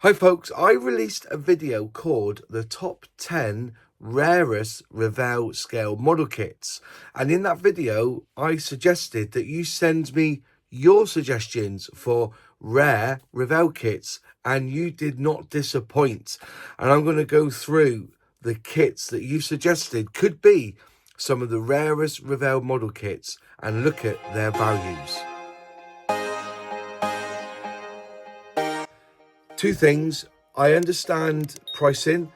Hi folks, I released a video called the top 10 rarest Revell scale model kits, and in that video I suggested that you send me your suggestions for rare Revell kits, and you did not disappoint. And I'm going to go through the kits that you suggested could be some of the rarest Revell model kits and look at their values. Two things. I understand pricing.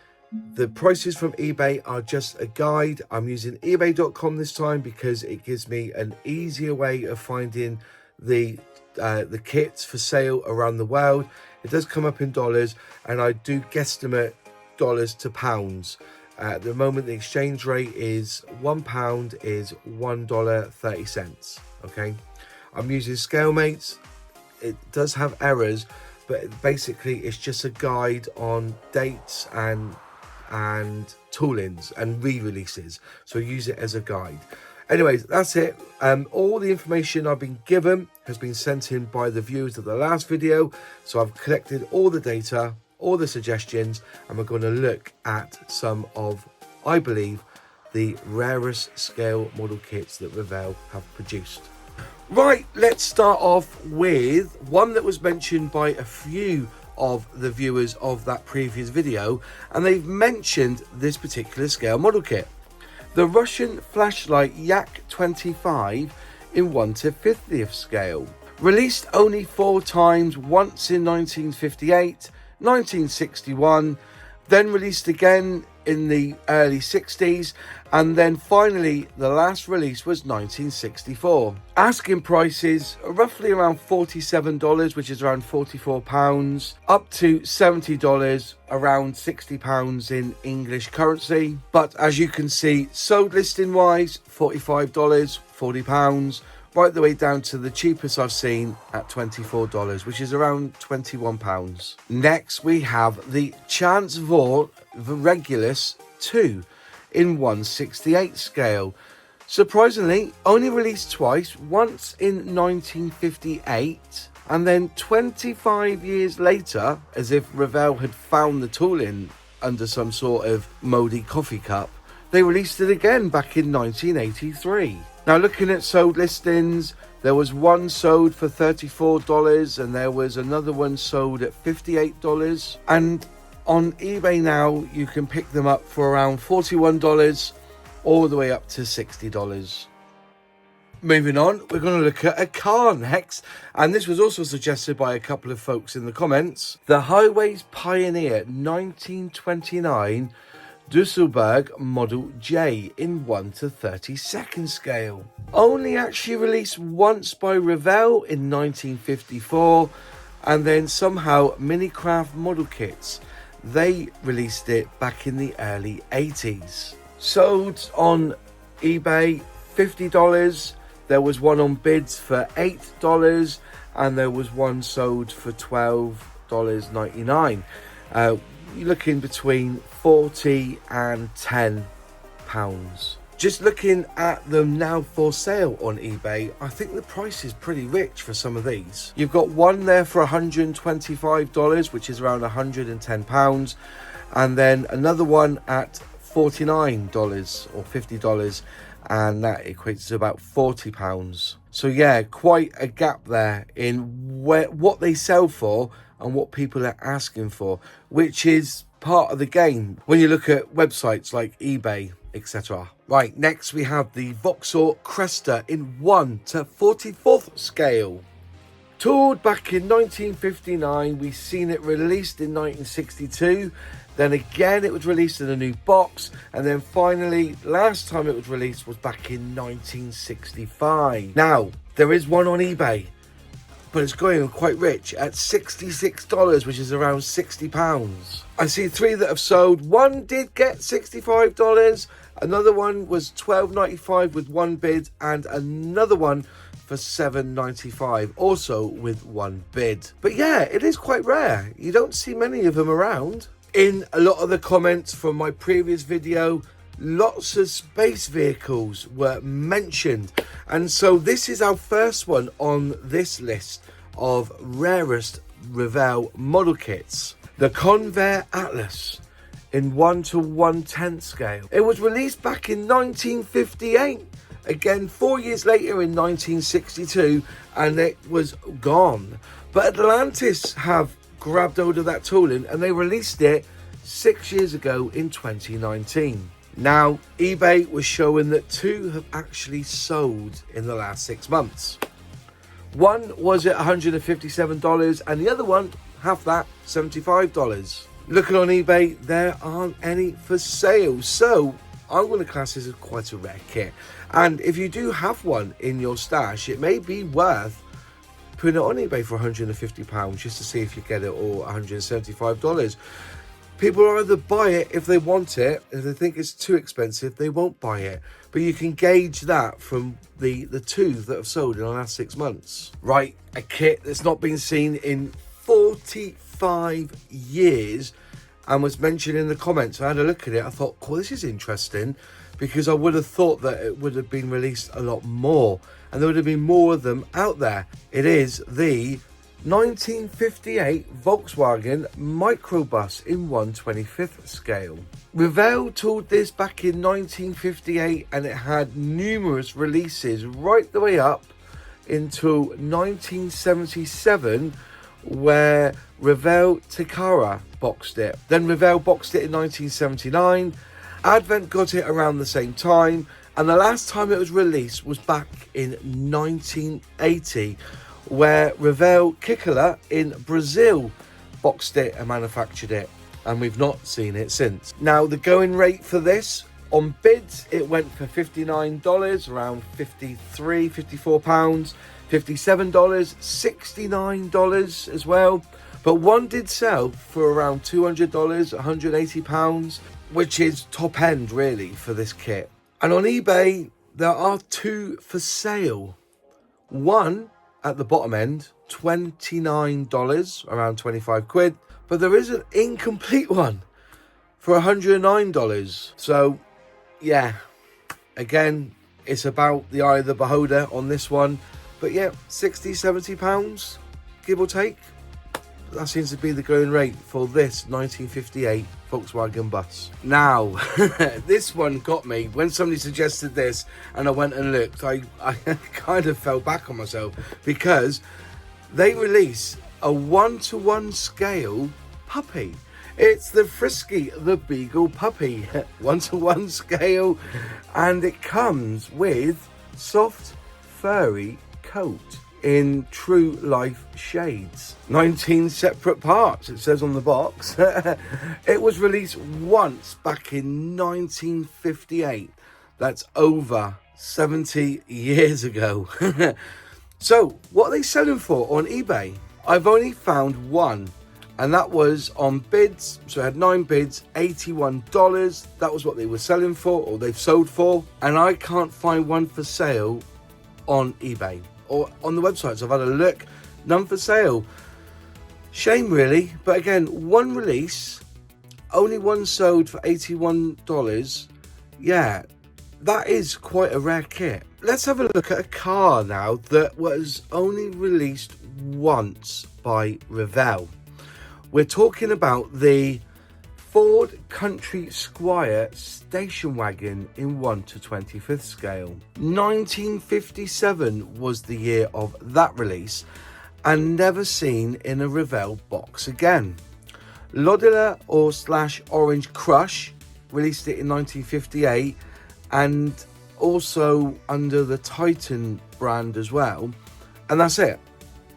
The prices from eBay are just a guide. I'm using ebay.com this time because it gives me an easier way of finding the kits for sale around the world. It does come up in dollars, and I do guesstimate dollars to pounds. At the moment, the exchange rate is £1 is $1.30. Okay, I'm using ScaleMates. It does have errors, but basically it's just a guide on dates and toolings and re-releases, so use it as a guide. Anyways, that's it. All the information I've been given has been sent in by the viewers of the last video, so I've collected all the data, all the suggestions, and we're going to look at some of, I believe, the rarest scale model kits that Revell have produced. Right, let's start off with one that was mentioned by a few of the viewers of that previous video, and they've mentioned this particular scale model kit. The Russian flashlight Yak-25 in 1/50th scale. Released only 4 times, once in 1958, 1961, then released again in the early 60s, and then finally the last release was 1964. Asking prices roughly around $47, which is around £44, up to $70, around £60 in English currency. But as you can see, sold listing wise, $45, £40, right the way down to the cheapest I've seen at $24, which is around £21. Next, we have the Chance Vought Regulus 2 in 1/68 scale. Surprisingly, only released twice, once in 1958, and then 25 years later, as if Revell had found the tooling under some sort of mouldy coffee cup, they released it again back in 1983. Now, looking at sold listings, there was one sold for $34 and there was another one sold at $58. And on eBay now, you can pick them up for around $41 all the way up to $60. Moving on, we're going to look at a car next, and this was also suggested by a couple of folks in the comments. The Highways Pioneer 1929 Duesenberg Model J in 1/32nd scale. Only actually released once by Revell in 1954, and then somehow Minicraft Model Kits, they released it back in the early 80s. Sold on eBay $50. There was one on bids for $8, and there was one sold for $12.99. You're looking between £40 and £10. Just looking at them now for sale on eBay, I think the price is pretty rich for some of these. You've got one there for $125, which is around £110, and then another one at $49 or $50, and that equates to about £40. So yeah, quite a gap there in what they sell for and what people are asking for, which is part of the game when you look at websites like eBay, etc. Right, next we have the Vauxhall Cresta in 1/44th scale. Toured back in 1959, we've seen it released in 1962, then again it was released in a new box, and then finally last time it was released was back in 1965. Now, there is one on eBay, but it's going quite rich at $66, which is around £60. I see 3 that have sold. One did get $65, another one was $12.95 with one bid, and another one for $7.95, also with one bid. But yeah, it is quite rare. You don't see many of them around. In a lot of the comments from my previous video, lots of space vehicles were mentioned, and so this is our first one on this list of rarest Revell model kits. The Convair Atlas in 1:110 scale. It was released back in 1958. Again, 4 years later in 1962, and it was gone. But Atlantis have grabbed hold of that tooling and they released it 6 years ago in 2019. Now, eBay was showing that 2 have actually sold in the last 6 months. One was at $157 and the other one, half that, $75. Looking on eBay, there aren't any for sale. So I'm going to class this as quite a rare kit. And if you do have one in your stash, it may be worth putting it on eBay for £150 just to see if you get it, or $175. People either buy it if they want it. If they think it's too expensive, they won't buy it. But you can gauge that from the 2 that have sold in the last 6 months. Right, a kit that's not been seen in 45 years and was mentioned in the comments. I had a look at it. I thought, cool, this is interesting, because I would have thought that it would have been released a lot more and there would have been more of them out there. It is the 1958 Volkswagen Micro Bus in 1/25th scale. Revell tooled this back in 1958 and it had numerous releases right the way up until 1977, where Revell Takara boxed it. Then Revell boxed it in 1979. Advent got it around the same time, and the last time it was released was back in 1980, where Revell Kikala in Brazil boxed it and manufactured it, and we've not seen it since. Now, the going rate for this on bids, it went for $59, around £53, £54, $57, $69 as well. But one did sell for around $200, £180, which is top end really for this kit. And on eBay, there are 2 for sale. One at the bottom end, $29, around 25 quid. But there is an incomplete one for $109. So, yeah, again, it's about the eye of the beholder on this one. But yeah, £60, £70, give or take. That seems to be the going rate for this 1958 Volkswagen bus. Now, this one got me. When somebody suggested this and I went and looked, I kind of fell back on myself, because they release a 1:1 scale puppy. It's the Friskie, the Beagle puppy, 1:1 scale, and it comes with soft, furry coat in true life shades. 19 separate parts, it says on the box. It was released once back in 1958. That's over 70 years ago. So, what are they selling for on eBay? I've only found one, and that was on bids. So I had 9 bids, $81. That was what they were selling for, or they've sold for. And I can't find one for sale on eBay or on the websites. I've had a look, none for sale. Shame really, but again, one release, only one sold for $81. Yeah, that is quite a rare kit. Let's have a look at a car now that was only released once by Revell. We're talking about the Ford Country Squire station wagon in 1/25th scale. 1957 was the year of that release, and never seen in a Revell box again. Lodilla or / Orange Crush released it in 1958, and also under the Titan brand as well, and that's it.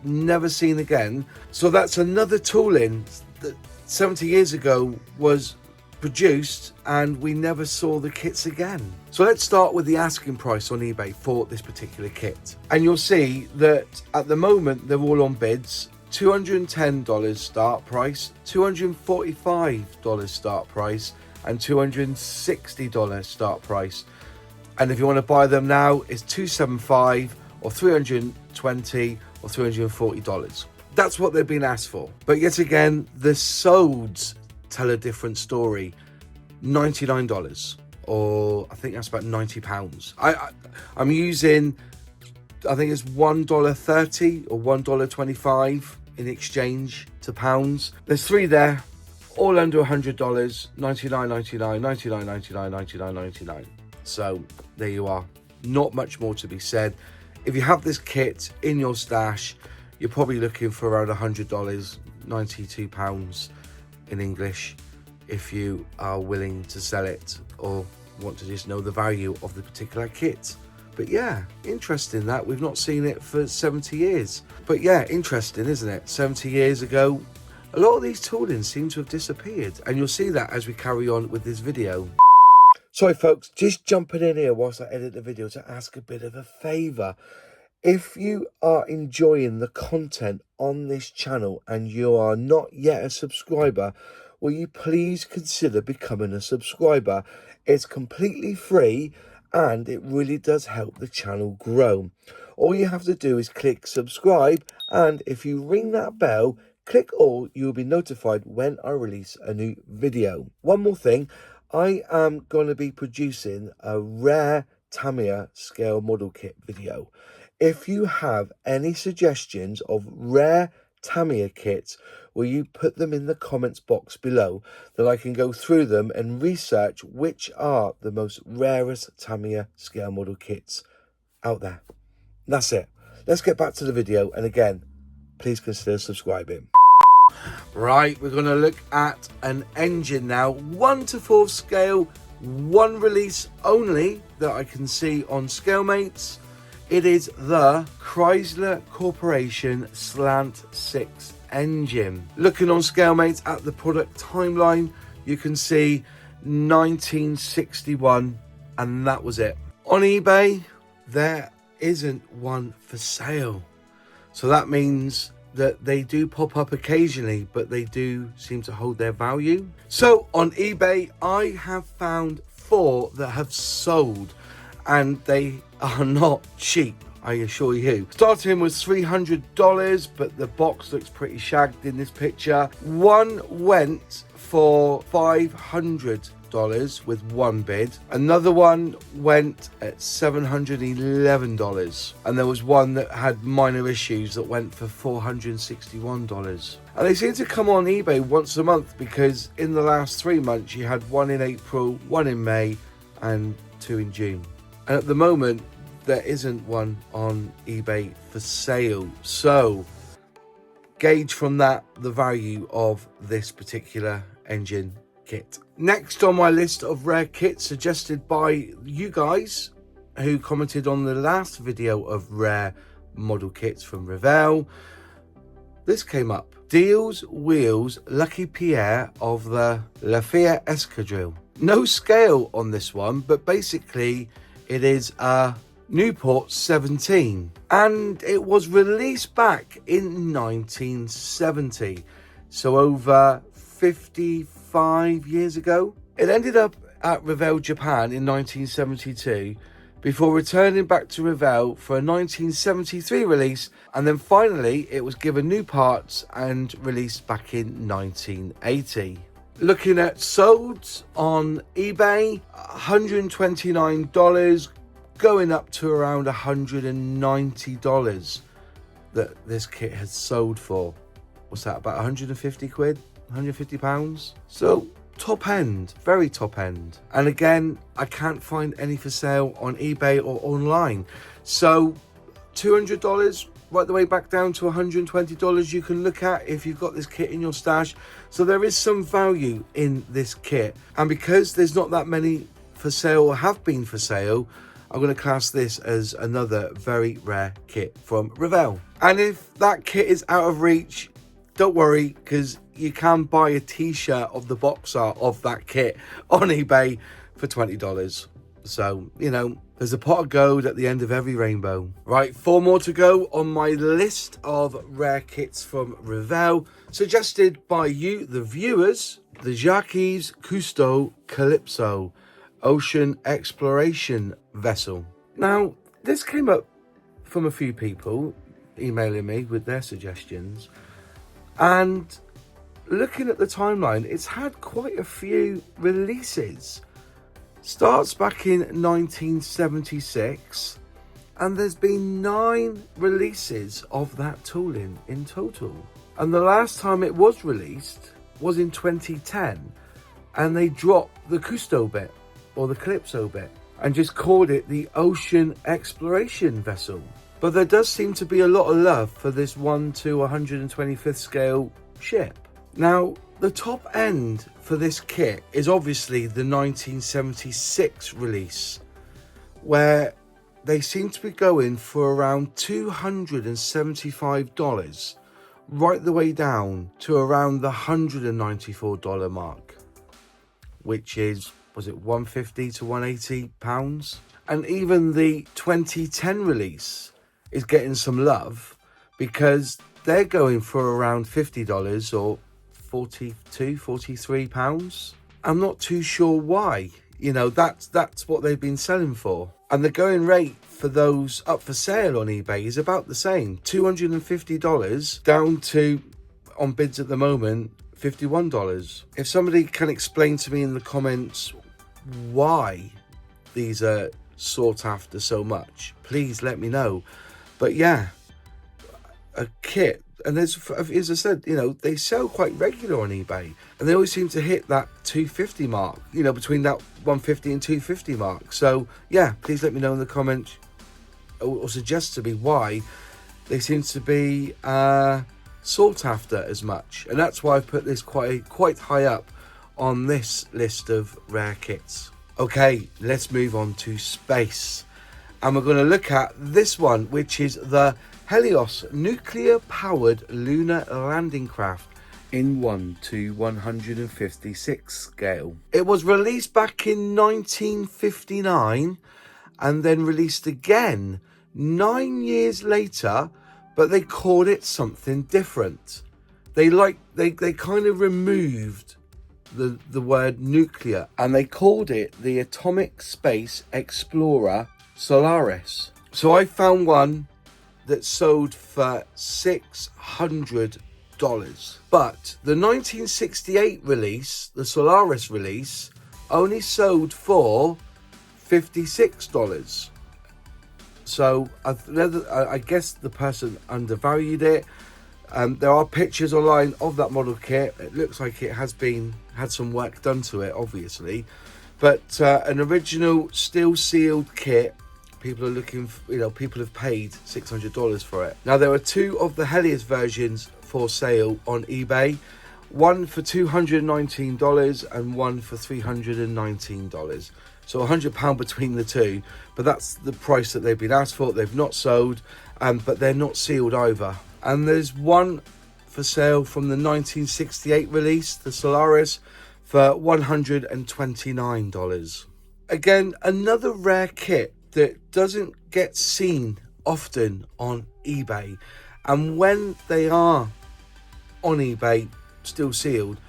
Never seen again. So that's another tooling that 70 years ago was produced, and we never saw the kits again. So let's start with the asking price on eBay for this particular kit, and you'll see that at the moment they're all on bids. $210 start price, $245 start price, and $260 start price. And if you want to buy them now, it's $275 or $320 or $340. That's what they've been asked for. But yet again, the solds tell a different story. $99, or I think that's about £90. I'm using, I think it's $1.30 or $1.25 in exchange to pounds. There's 3 there. all under $100, $99.99, $99.99, $99.99. So there you are. Not much more to be said. If you have this kit in your stash, you're probably looking for around $100, £92 in English, if you are willing to sell it or want to just know the value of the particular kit. But yeah, interesting that we've not seen it for 70 years. But yeah, interesting, isn't it? 70 years ago, a lot of these toolings seem to have disappeared, and you'll see that as we carry on with this video. Sorry folks, just jumping in here whilst I edit the video to ask a bit of a favour. If you are enjoying the content on this channel and you are not yet a subscriber, will you please consider becoming a subscriber? It's completely free and it really does help the channel grow. All you have to do is click subscribe, and if you ring that bell, click all, you will be notified when I release a new video. One more thing, I am going to be producing a rare Tamiya scale model kit video. If you have any suggestions of rare Tamiya kits, will you put them in the comments box below, that I can go through them and research which are the most rarest Tamiya scale model kits out there. That's it. Let's get back to the video, and again, please consider subscribing. Right, we're going to look at an engine now, 1 to 4 scale, 1 release only that I can see on ScaleMates. It is the Chrysler Corporation Slant 6 engine. Looking on ScaleMates at the product timeline, you can see 1961, and that was it. On eBay, there isn't one for sale. So that means that they do pop up occasionally, but they do seem to hold their value. So on eBay, I have found 4 that have sold, and they are not cheap, I assure you. Starting was $300, but the box looks pretty shagged in this picture. One went for $500 with 1 bid. Another one went at $711, and there was one that had minor issues that went for $461. And they seem to come on eBay once a month, because in the last 3 months you had 1 in April, 1 in May, and 2 in June. And at the moment, there isn't one on eBay for sale. So gauge from that the value of this particular engine kit. Next on my list of rare kits suggested by you guys who commented on the last video of rare model kits from Revell, this came up. Deals Wheels Lucky Pierre of the Lafayette Escadrille. No scale on this one, but basically it is a Newport 17, and it was released back in 1970, so over 55 years ago. It ended up at Revell Japan in 1972 before returning back to Revell for a 1973 release, and then finally it was given new parts and released back in 1980. Looking at solds on eBay, $129, going up to around $190 that this kit has sold for. What's that, about 150 quid, 150 pounds? So top end, very top end. And again, I can't find any for sale on eBay or online. So $200 right the way back down to $120 you can look at if you've got this kit in your stash. So there is some value in this kit, and because there's not that many for sale or have been for sale, I'm going to class this as another very rare kit from Revell. And if that kit is out of reach, don't worry, because you can buy a t-shirt of the box art of that kit on eBay for $20. So, you know, there's a pot of gold at the end of every rainbow. Right, 4 more to go on my list of rare kits from Revell, suggested by you, the viewers. The Jacques-Yves Cousteau Calypso ocean exploration vessel. Now, this came up from a few people emailing me with their suggestions, and looking at the timeline, it's had quite a few releases. Starts back in 1976, and there's been 9 releases of that tooling in total. And the last time it was released was in 2010, and they dropped the Cousteau bit or the Calypso bit and just called it the Ocean Exploration Vessel. But there does seem to be a lot of love for this 1 to 125th scale ship. Now, the top end for this kit is obviously the 1976 release, where they seem to be going for around $275, right the way down to around the $194 mark, which is, was it 150 to 180 pounds? And even the 2010 release is getting some love because they're going for around $50 or 42, 43 pounds. I'm not too sure why. You know, that's what they've been selling for. And the going rate for those up for sale on eBay is about the same, $250 down to, on bids at the moment, $51. If somebody can explain to me in the comments why these are sought after so much, please let me know. But yeah, a kit, and there's, as I said, you know, they sell quite regular on eBay, and they always seem to hit that 250 mark, you know, between that 150 and 250 mark. So yeah, please let me know in the comments, or suggest to me why they seem to be sought after as much. And that's why I put this quite high up on this list of rare kits. Okay, let's move on to space, and we're going to look at this one, which is the HELIOS nuclear-powered lunar landing craft in 1 to 156 scale. It was released back in 1959 and then released again 9 years later, but they called it something different. They kind of removed the word nuclear, and they called it the Atomic Space Explorer Solaris. So I found one that sold for $600, but the 1968 release, the Solaris release, only sold for $56. So I guess the person undervalued it. There are pictures online of that model kit. It looks like it has had some work done to it, obviously, but an original steel sealed kit. People are looking for, you know, people have paid $600 for it. Now, there are two of the HELIOS versions for sale on eBay, one for $219 and one for $319. So £100 between the two, but that's the price that they've been asked for. They've not sold, but they're not sealed either. And there's one for sale from the 1968 release, the Solaris, for $129. Again, another rare kit that doesn't get seen often on eBay, and when they are on eBay still sealed,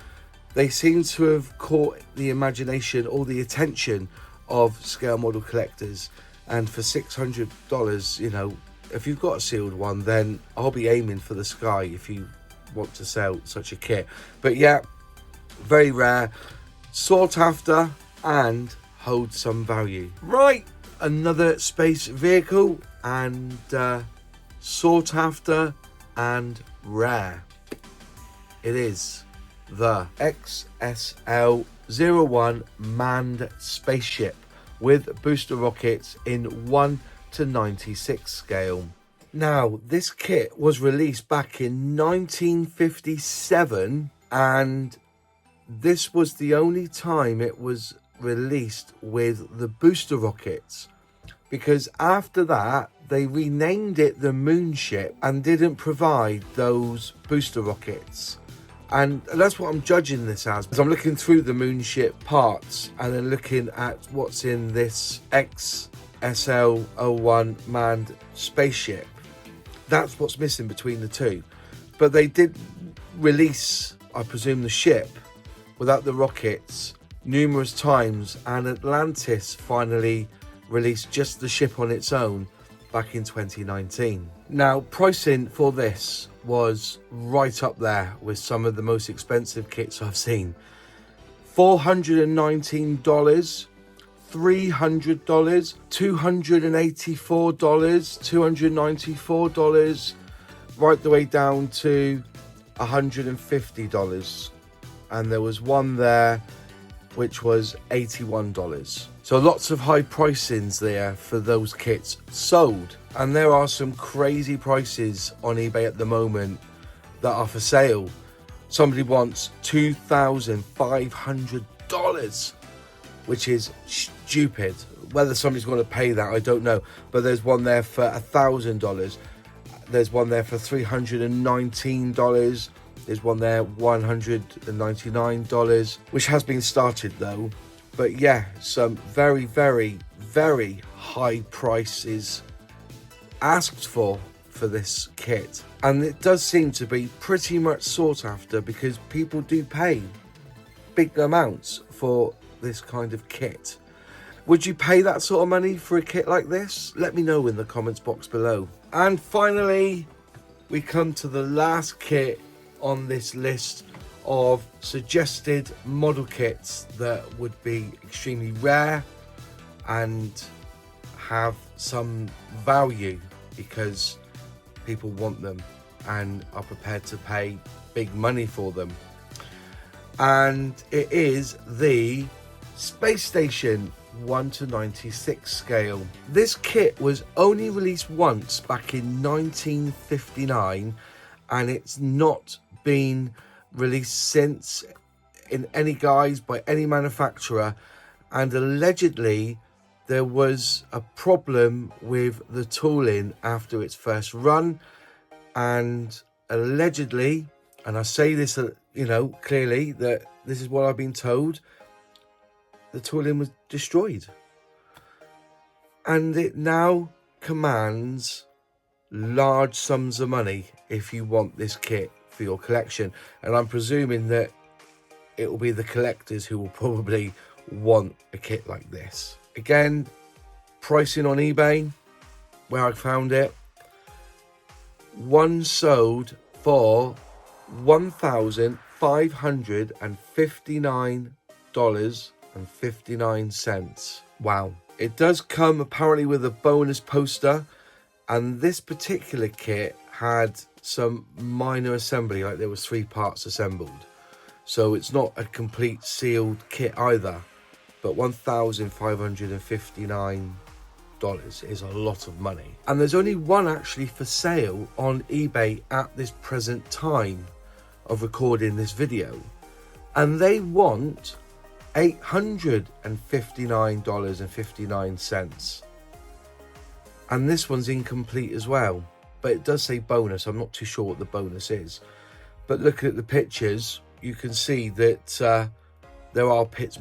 they seem to have caught the imagination or the attention of scale model collectors. And for $600, you know, if you've got a sealed one, then I'll be aiming for the sky if you want to sell such a kit. But yeah, very rare, sought after, and holds some value. Right, another space vehicle, and sought after and rare. It is the XSL-01 manned spaceship with booster rockets in 1 to 96 scale. Now, this kit was released back in 1957, and this was the only time it was released with the booster rockets, because after that they renamed it the Moonship and didn't provide those booster rockets. And that's what I'm judging this as I'm looking through the Moonship parts and then looking at what's in this XSL-01 manned spaceship. That's what's missing between the two. But they did release, I presume, the ship without the rockets numerous times, and Atlantis finally released just the ship on its own back in 2019. Now, pricing for this was right up there with some of the most expensive kits I've seen. $419, $300, $284, $294, right the way down to $150. and there was one there which was $81. So lots of high pricings there for those kits sold. And there are some crazy prices on eBay at the moment that are for sale. Somebody wants $2,500, which is stupid. Whether somebody's going to pay that, I don't know. But there's one there for $1,000. There's one there for $319. There's one there $199, which has been started though. But yeah, some very, very, very high prices asked for this kit. And it does seem to be pretty much sought after because people do pay big amounts for this kind of kit. Would you pay that sort of money for a kit like this? Let me know in the comments box below. And finally, we come to the last kit on this list of suggested model kits that would be extremely rare and have some value because people want them and are prepared to pay big money for them. And it is the Space Station 1/96 scale. This kit was only released once back in 1959 and it's not been released since in any guise by any manufacturer, and allegedly there was a problem with the tooling after its first run, and allegedly, and I say this clearly that this is what I've been told, the tooling was destroyed and it now commands large sums of money if you want this kit for your collection. And I'm presuming that it will be the collectors who will probably want a kit like this. Again, pricing on eBay, where I found it, one sold for $1,559.59. Wow. It does come apparently with a bonus poster, and this particular kit had some minor assembly, like there was 3 parts assembled, so it's not a complete sealed kit either. But $1,559 is a lot of money, and there's only one actually for sale on eBay at this present time of recording this video, and they want $859.59, and this one's incomplete as well. But it does say bonus. I'm not too sure what the bonus is. But looking at the pictures, you can see that there are parts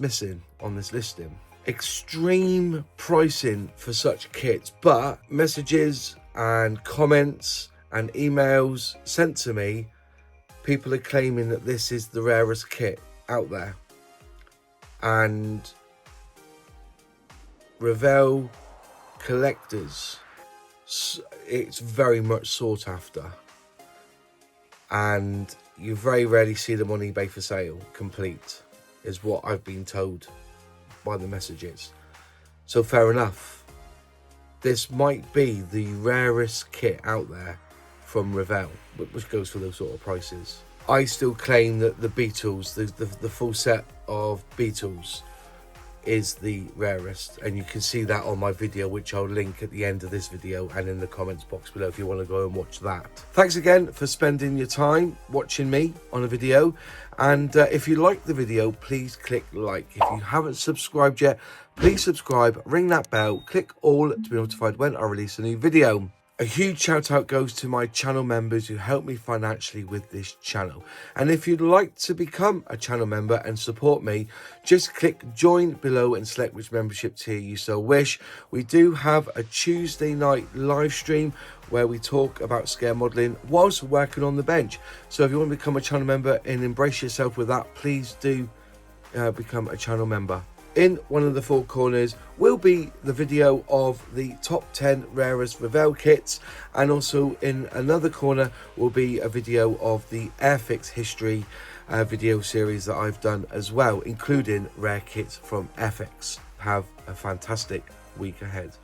missing on this listing. Extreme pricing for such kits, but messages and comments and emails sent to me, people are claiming that this is the rarest kit out there. And Revell collectors, it's very much sought after, and you very rarely see them on eBay for sale complete, is what I've been told by the messages. So fair enough, this might be the rarest kit out there from Revell, which goes for those sort of prices. I still claim that the Beatles, the full set of Beatles, is the rarest, and you can see that on my video, which I'll link at the end of this video and in the comments box below if you want to go and watch that. Thanks again for spending your time watching me on a video, and if you like the video, please click like. If you haven't subscribed yet, please subscribe, ring that bell, click all to be notified when I release a new video. A huge shout out goes to my channel members who help me financially with this channel. And if you'd like to become a channel member and support me, just click join below and select which membership tier you so wish. We do have a Tuesday night live stream where we talk about scare modelling whilst working on the bench. So if you want to become a channel member and embrace yourself with that, please do become a channel member. In one of the 4 corners will be the video of the top 10 rarest Revell kits, and also in another corner will be a video of the Airfix history video series that I've done as well, including rare kits from Airfix. Have a fantastic week ahead.